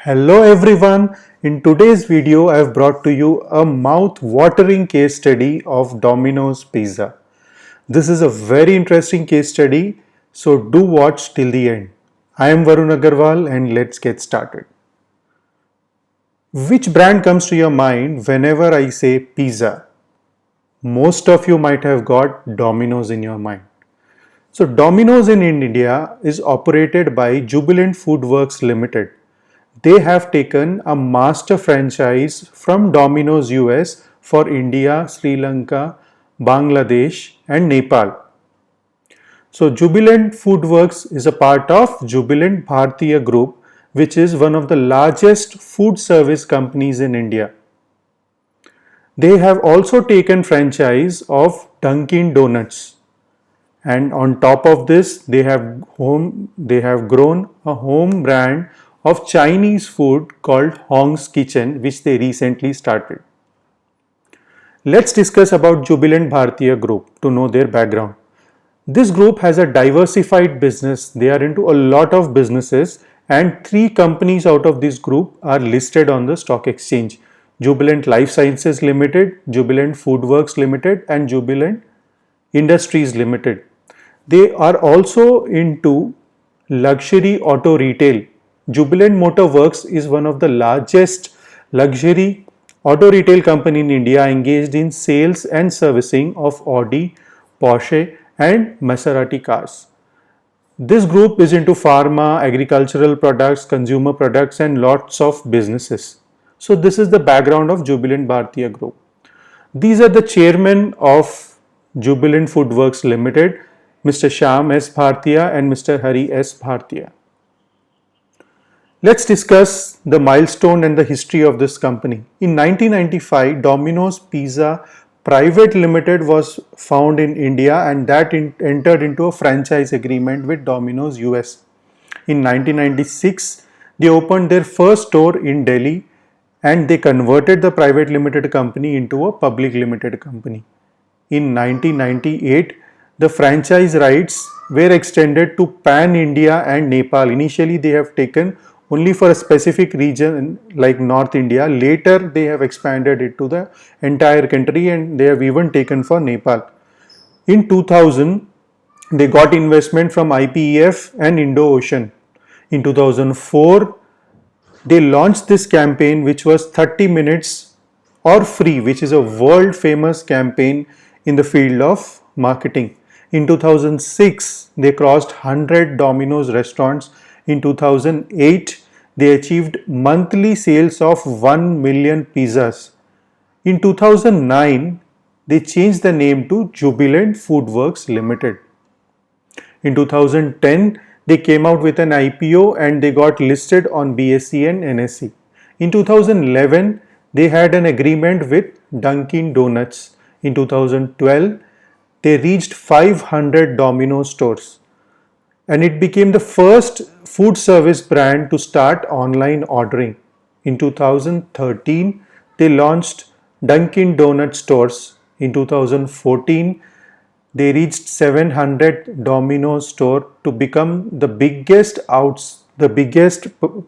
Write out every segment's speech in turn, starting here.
Hello everyone. In today's video, I have brought to you a mouth-watering case study of Domino's Pizza. This is a very interesting case study, so do watch till the end. I am Varun Agarwal and let's get started. Which brand comes to your mind whenever I say pizza? Most of you might have got Domino's in your mind. So Domino's in India is operated by Jubilant Foodworks Limited. They have taken a master franchise from Domino's US for India, Sri Lanka, Bangladesh and Nepal. So Jubilant Foodworks is a part of Jubilant Bhartiya Group, which is one of the largest food service companies in India. They have also taken franchise of Dunkin' Donuts. And on top of this, they have grown a home brand of Chinese food called Hong's Kitchen, which they recently started. Let's discuss about Jubilant Bhartiya Group to know their background. This group has a diversified business. They are into a lot of businesses and three companies out of this group are listed on the stock exchange. Jubilant Life Sciences Limited, Jubilant Foodworks Limited and Jubilant Industries Limited. They are also into luxury auto retail. Jubilant Motor Works is one of the largest luxury auto retail company in India engaged in sales and servicing of Audi, Porsche and Maserati cars. This group is into pharma, agricultural products, consumer products and lots of businesses. So this is the background of Jubilant Bhartiya Group. These are the chairmen of Jubilant Foodworks Limited, Mr. Shyam S. Bhartiya and Mr. Hari S. Bhartiya. Let's discuss the milestone and the history of this company. In 1995, Domino's Pizza Private Limited was found in India and that entered into a franchise agreement with Domino's US. In 1996, they opened their first store in Delhi and they converted the private limited company into a public limited company. In 1998, the franchise rights were extended to Pan India and Nepal. Initially, they have taken only for a specific region like North India. Later, they have expanded it to the entire country and they have even taken for Nepal. In 2000, they got investment from IPEF and Indo-Ocean. In 2004, they launched this campaign which was 30 minutes or free, which is a world famous campaign in the field of marketing. In 2006, they crossed 100 Domino's restaurants. In 2008, they achieved monthly sales of 1 million pizzas. In 2009, they changed the name to Jubilant Foodworks Limited. In 2010, they came out with an IPO and they got listed on BSE and NSE. In 2011, they had an agreement with Dunkin' Donuts. In 2012, they reached 500 Domino's stores and it became the first food service brand to start online ordering. In 2013, they launched Dunkin' Donuts stores. In 2014, they reached 700 Domino's store to become the biggest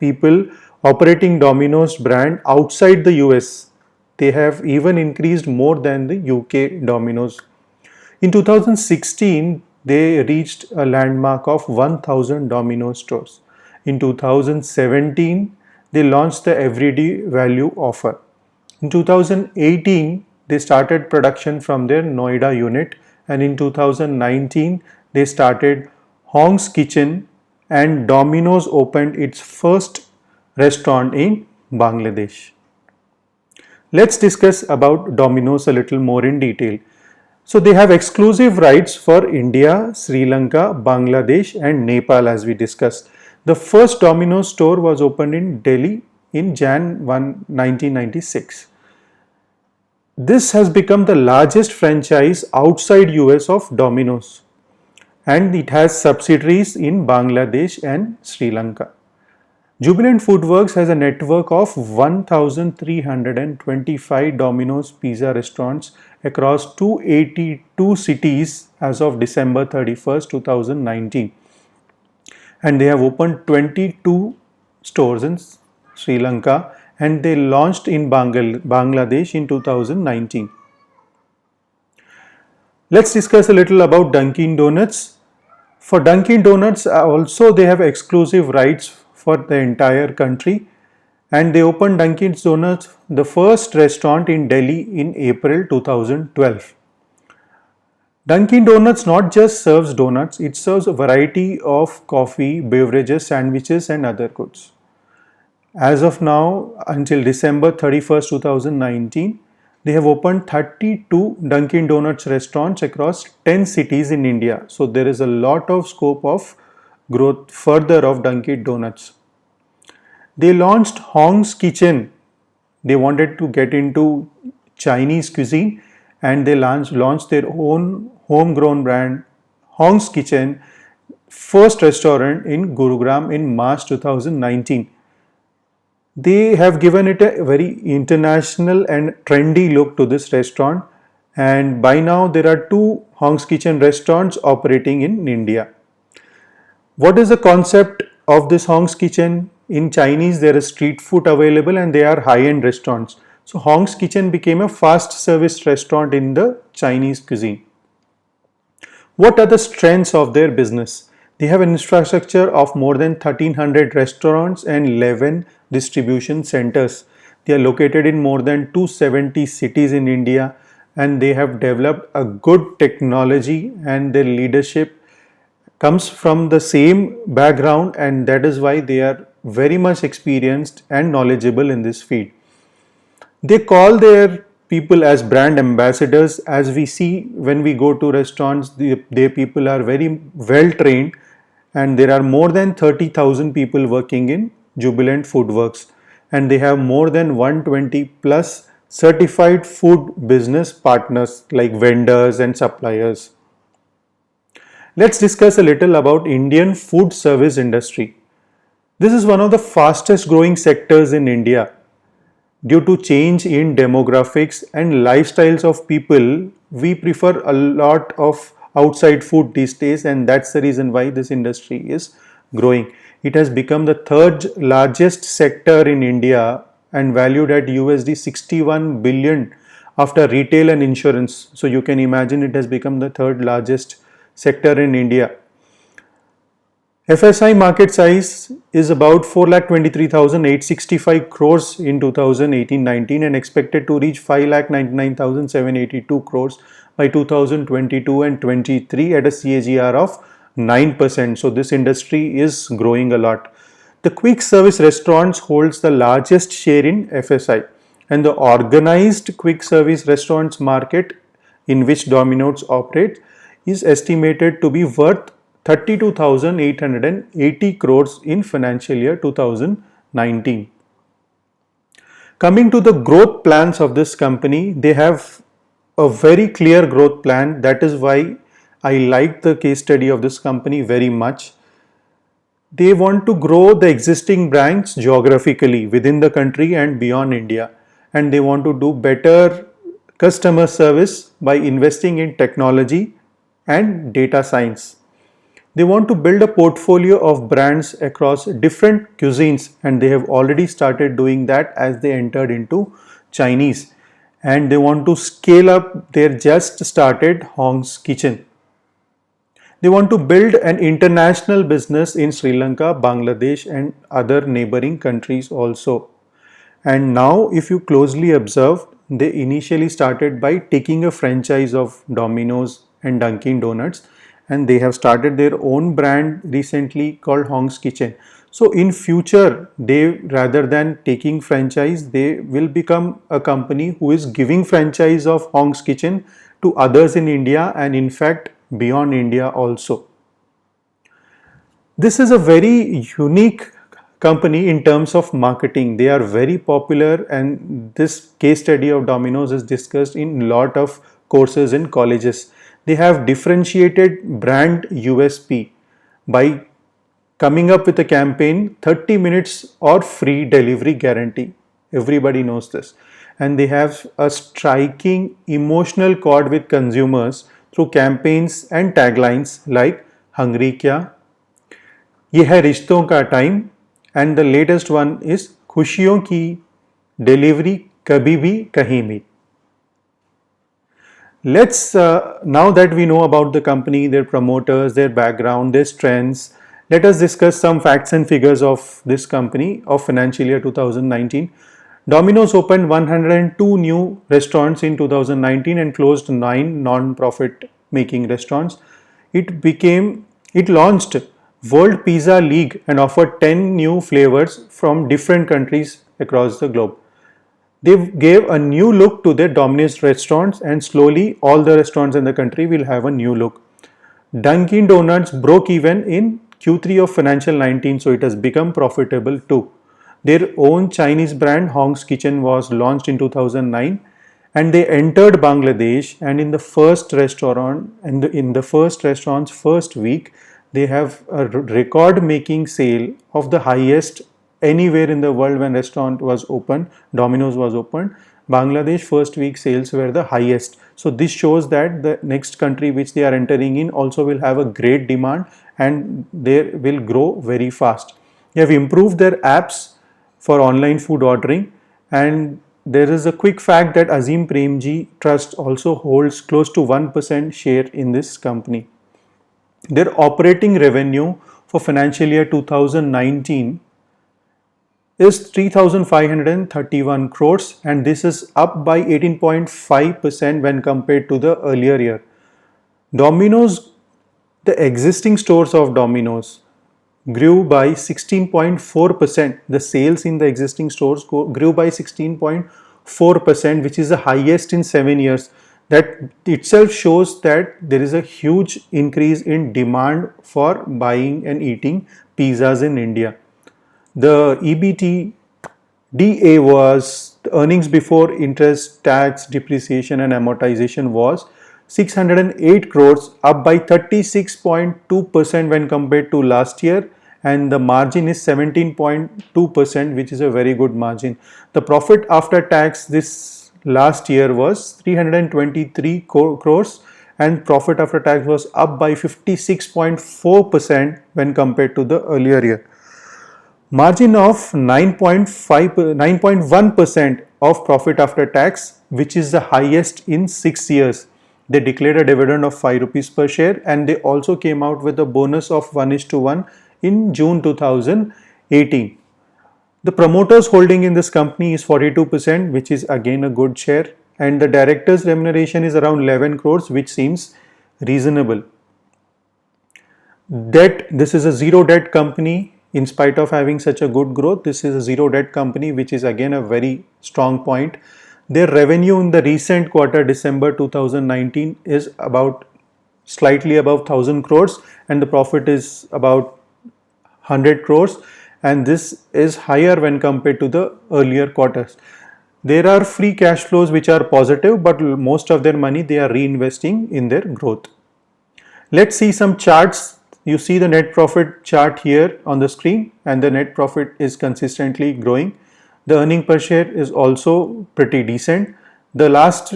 people operating Domino's brand outside the US. They have even increased more than the UK Domino's. In 2016, they reached a landmark of 1000 Domino's stores. In 2017, they launched the Everyday Value offer. In 2018, they started production from their Noida unit and in 2019, they started Hong's Kitchen and Domino's opened its first restaurant in Bangladesh. Let's discuss about Domino's a little more in detail. So they have exclusive rights for India, Sri Lanka, Bangladesh and Nepal as we discussed. The first Domino's store was opened in Delhi in Jan 1, 1996. This has become the largest franchise outside US of Domino's and it has subsidiaries in Bangladesh and Sri Lanka. Jubilant Foodworks has a network of 1,325 Domino's Pizza restaurants across 282 cities as of December 31st, 2019. And they have opened 22 stores in Sri Lanka, and they launched in Bangladesh in 2019. Let's discuss a little about Dunkin' Donuts. For Dunkin' Donuts, also they have exclusive rights for the entire country, and they opened Dunkin' Donuts, the first restaurant in Delhi, in April 2012. Dunkin' Donuts not just serves donuts, it serves a variety of coffee, beverages, sandwiches, and other goods. As of now, until December 31st, 2019, they have opened 32 Dunkin' Donuts restaurants across 10 cities in India. So there is a lot of scope of growth further of Dunkin' Donuts. They launched Hong's Kitchen. They wanted to get into Chinese cuisine, and they launched their own homegrown brand, Hong's Kitchen, first restaurant in Gurugram in March 2019. They have given it a very international and trendy look to this restaurant, and by now there are two Hong's Kitchen restaurants operating in India. What is the concept of this Hong's Kitchen? In Chinese, there is street food available and they are high-end restaurants. So Hong's Kitchen became a fast service restaurant in the Chinese cuisine. What are the strengths of their business? They have an infrastructure of more than 1300 restaurants and 11 distribution centers. They are located in more than 270 cities in India, and they have developed a good technology, and their leadership comes from the same background, and that is why they are very much experienced and knowledgeable in this field. They call their people as brand ambassadors. As we see when we go to restaurants, their people are very well trained, and there are more than 30,000 people working in Jubilant Foodworks, and they have more than 120 plus certified food business partners like vendors and suppliers. Let's discuss a little about Indian food service industry. This is one of the fastest growing sectors in India. Due to change in demographics and lifestyles of people, we prefer a lot of outside food these days, and that's the reason why this industry is growing. It has become the third largest sector in India and valued at USD 61 billion after retail and insurance. So you can imagine it has become the third largest sector in India. FSI market size is about 4,23,865 crores in 2018-19 and expected to reach 5,99,782 crores by 2022 and 23 at a CAGR of 9%. So this industry is growing a lot. The quick service restaurants holds the largest share in FSI, and the organized quick service restaurants market in which Domino's operates is estimated to be worth 32,880 crores in financial year 2019. Coming to the growth plans of this company, they have a very clear growth plan. That is why I like the case study of this company very much. They want to grow the existing brands geographically within the country and beyond India, and they want to do better customer service by investing in technology and data science. They want to build a portfolio of brands across different cuisines, and they have already started doing that as they entered into Chinese, and they want to scale up their just started Hong's Kitchen. They want to build an international business in Sri Lanka, Bangladesh, and other neighboring countries also. And now, if you closely observe, they initially started by taking a franchise of Domino's and Dunkin' Donuts, and they have started their own brand recently called Hong's Kitchen. So in future, they, rather than taking franchise, they will become a company who is giving franchise of Hong's Kitchen to others in India and in fact beyond India also. This is a very unique company in terms of marketing. They are very popular, and this case study of Domino's is discussed in lot of courses in colleges. They have differentiated brand USP by coming up with a campaign 30 minutes or free delivery guarantee. Everybody knows this. And they have a striking emotional chord with consumers through campaigns and taglines like Hungry Kya, Ye Hai Rishton Ka Time, and the latest one is खुशियों की delivery कभी भी कहीं भी. Let's now that we know about the company, their promoters, their background, their strengths, let us discuss some facts and figures of this company of financial year 2019. Domino's opened 102 new restaurants in 2019 and closed 9 non-profit making restaurants. It launched World Pizza League and offered 10 new flavors from different countries across the globe. They gave a new look to their Domino's restaurants, and slowly all the restaurants in the country will have a new look. Dunkin' Donuts broke even in Q3 of financial 19, so it has become profitable too. Their own Chinese brand Hong's Kitchen was launched in 2009, and they entered Bangladesh, and in the first restaurant and in the first restaurant's first week they have a record making sale of the highest anywhere in the world. When restaurant was open, Domino's was opened, Bangladesh first week sales were the highest. So this shows that the next country which they are entering in also will have a great demand and they will grow very fast. They have improved their apps for online food ordering, and there is a quick fact that Azim Premji Trust also holds close to 1% share in this company. Their operating revenue for financial year 2019 is 3,531 crores, and this is up by 18.5% when compared to the earlier year. Domino's, the existing stores of Domino's grew by 16.4%. The sales in the existing stores grew by 16.4%, which is the highest in 7 years. That itself shows that there is a huge increase in demand for buying and eating pizzas in India. The EBITDA was, the earnings before interest, tax, depreciation and amortization was 608 crores, up by 36.2% when compared to last year, and the margin is 17.2%, which is a very good margin. The profit after tax this last year was 323 crores, and profit after tax was up by 56.4% when compared to the earlier year. Margin of 9.1% of profit after tax, which is the highest in 6 years. They declared a dividend of 5 rupees per share, and they also came out with a bonus of 1:1 in June 2018. The promoters holding in this company is 42%, which is again a good share, and the directors remuneration is around 11 crores, which seems reasonable. Debt, this is a zero debt company. In spite of having such a good growth, this is a zero debt company, which is again a very strong point. Their revenue in the recent quarter, December 2019, is about slightly above 1000 crores, and the profit is about 100 crores, and this is higher when compared to the earlier quarters. There are free cash flows which are positive, but most of their money they are reinvesting in their growth. Let's see some charts. You see the net profit chart here on the screen, and the net profit is consistently growing. The earning per share is also pretty decent. The last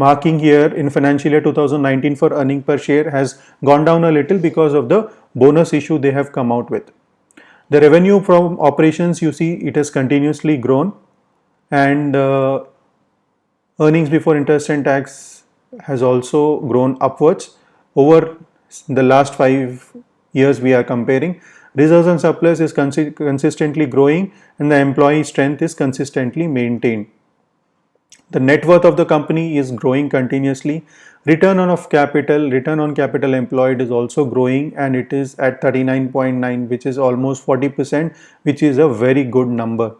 marking here in financial year 2019 for earning per share has gone down a little because of the bonus issue they have come out with. The revenue from operations, you see it has continuously grown, and earnings before interest and tax has also grown upwards over the last 5 years we are comparing. Reserves and surplus is consistently growing, and the employee strength is consistently maintained. The net worth of the company is growing continuously. Return on capital employed is also growing, and it is at 39.9, which is almost 40%, which is a very good number.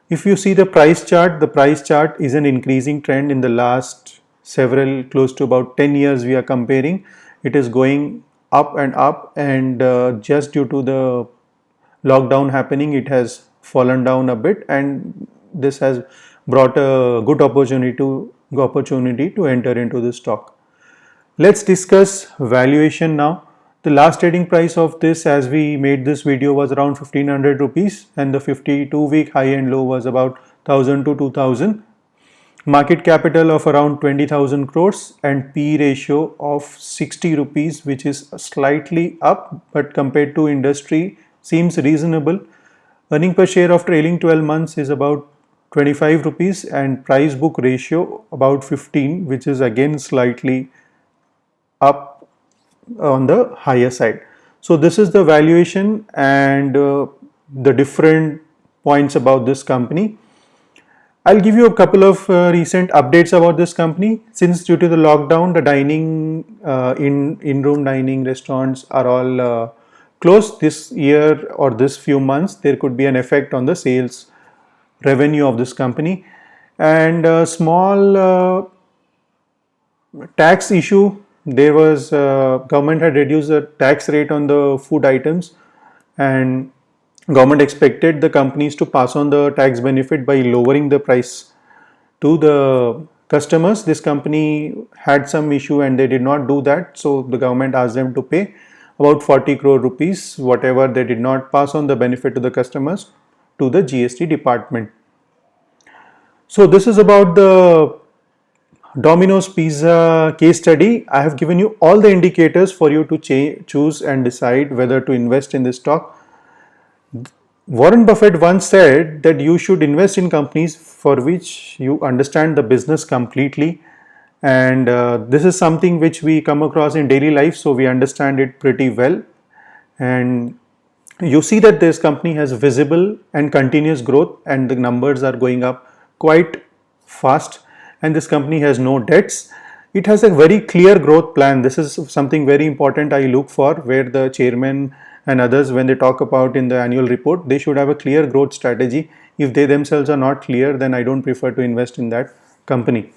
If you see the price chart is an increasing trend in the last several, close to about 10 years we are comparing. It is going up, and just due to the lockdown happening, it has fallen down a bit, and this has brought a good opportunity to enter into the stock. Let's discuss valuation now. The last trading price of this, as we made this video, was around 1500 rupees, and the 52-week high and low was about 1000 to 2000. Market capital of around 20,000 crores, and P ratio of 60 rupees, which is slightly up, but compared to industry seems reasonable. Earning per share of trailing 12 months is about 25 rupees and price book ratio about 15, which is again slightly up on the higher side. So this is the valuation and the different points about this company. I'll give you a couple of recent updates about this company. Since due to the lockdown, the dining in-room dining restaurants are all closed this year or this few months. There could be an effect on the sales revenue of this company, and a small tax issue. There was government had reduced the tax rate on the food items, and government expected the companies to pass on the tax benefit by lowering the price to the customers. This company had some issue and they did not do that, so the government asked them to pay about 40 crore rupees, whatever they did not pass on the benefit to the customers, to the GST department. So this is about the Domino's Pizza case study. I have given you all the indicators for you to choose and decide whether to invest in this stock. Warren Buffett once said that you should invest in companies for which you understand the business completely, and this is something which we come across in daily life, so we understand it pretty well. And you see that this company has visible and continuous growth, and the numbers are going up quite fast, and this company has no debts. It has a very clear growth plan. This is something very important I look for, where the chairman and others, when they talk about in the annual report, they should have a clear growth strategy. If they themselves are not clear, then I don't prefer to invest in that company.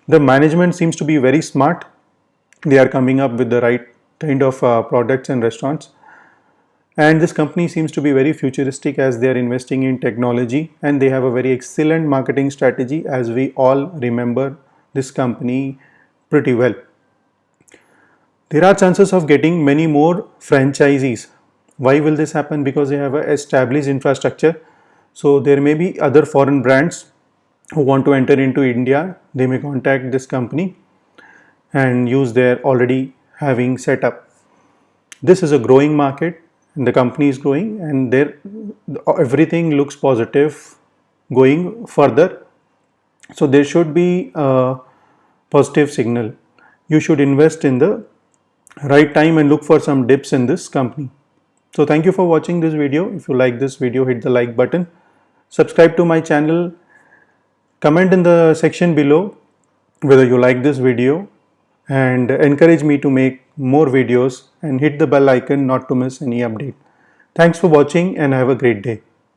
The management seems to be very smart. They are coming up with the right kind of products and restaurants. And this company seems to be very futuristic, as they are investing in technology, and they have a very excellent marketing strategy, as we all remember this company pretty well. There are chances of getting many more franchisees. Why will this happen? Because they have an established infrastructure. So there may be other foreign brands who want to enter into India. They may contact this company and use their already having set up. This is a growing market, and the company is growing, and everything looks positive going further. So there should be a positive signal. You should invest in the right time and look for some dips in this company. So thank you for watching this video. If you like this video, hit the like button, subscribe to my channel, comment in the section below whether you like this video, and encourage me to make more videos, and hit the bell icon not to miss any update. Thanks for watching and have a great day.